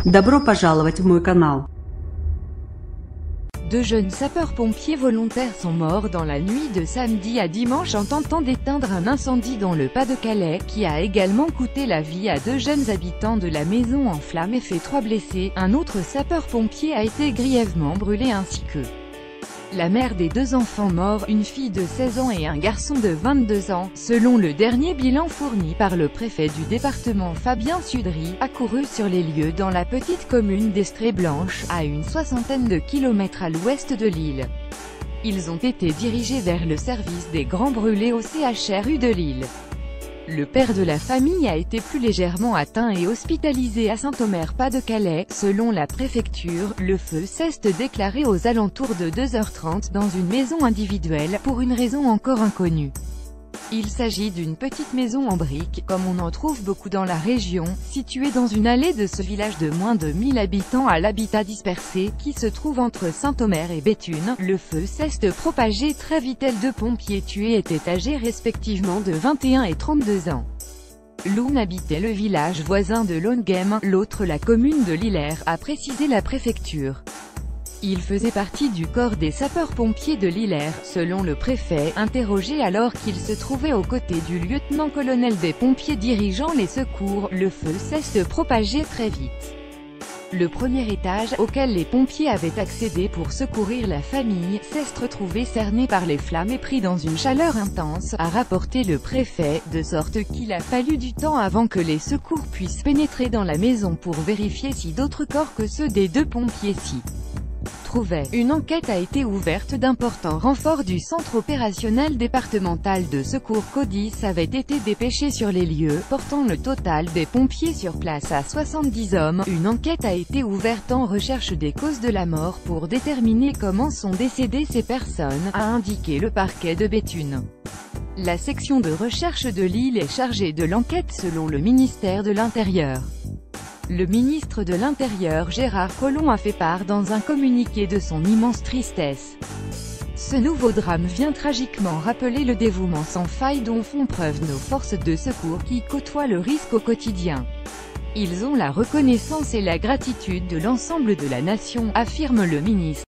Добро пожаловать в мой канал. Deux jeunes sapeurs-pompiers volontaires sont morts dans la nuit de samedi à dimanche en tentant d'éteindre un incendie dans le Pas-de-Calais, qui a également coûté la vie à 2 jeunes habitants de la maison en flammes et fait 3 blessés. Un autre sapeur-pompier a été grièvement brûlé ainsi que la mère des 2 enfants morts, une fille de 16 ans et un garçon de 22 ans, selon le dernier bilan fourni par le préfet du département Fabien Sudry, accouru sur les lieux dans la petite commune d'Estrée-Blanche, à une 60aine de kilomètres à l'ouest de Lille. Ils ont été dirigés vers le service des grands brûlés au CHRU de Lille. Le père de la famille a été plus légèrement atteint et hospitalisé à Saint-Omer, Pas-de-Calais. Selon la préfecture, le feu s'est déclaré aux alentours de 2h30 dans une maison individuelle, pour une raison encore inconnue. Il s'agit d'une petite maison en briques, comme on en trouve beaucoup dans la région, située dans une allée de ce village de moins de 1000 habitants à l'habitat dispersé, qui se trouve entre Saint-Omer et Béthune. Le feu s'est propagé très vite. Les 2 pompiers tués étaient âgés respectivement de 21 et 32 ans. L'un habitait le village voisin de Longuem, l'autre la commune de Lillers, a précisé la préfecture. Il faisait partie du corps des sapeurs-pompiers de Lillers, selon le préfet, interrogé alors qu'il se trouvait aux côtés du lieutenant-colonel des pompiers dirigeant les secours. Le feu s'est propagé très vite. Le premier étage, auquel les pompiers avaient accédé pour secourir la famille, s'est retrouvé cerné par les flammes et pris dans une chaleur intense, a rapporté le préfet, de sorte qu'il a fallu du temps avant que les secours puissent pénétrer dans la maison pour vérifier si d'autres corps que ceux des 2 pompiers s'y trouvaient. Une enquête a été ouverte. D'importants renforts du centre opérationnel départemental de secours CODIS avaient été dépêchés sur les lieux, portant le total des pompiers sur place à 70 hommes. Une enquête a été ouverte en recherche des causes de la mort pour déterminer comment sont décédées ces personnes, a indiqué le parquet de Béthune. La section de recherche de Lille est chargée de l'enquête selon le ministère de l'Intérieur. Le ministre de l'Intérieur Gérard Collomb a fait part dans un communiqué de son immense tristesse. Ce nouveau drame vient tragiquement rappeler le dévouement sans faille dont font preuve nos forces de secours qui côtoient le risque au quotidien. Ils ont la reconnaissance et la gratitude de l'ensemble de la nation, affirme le ministre.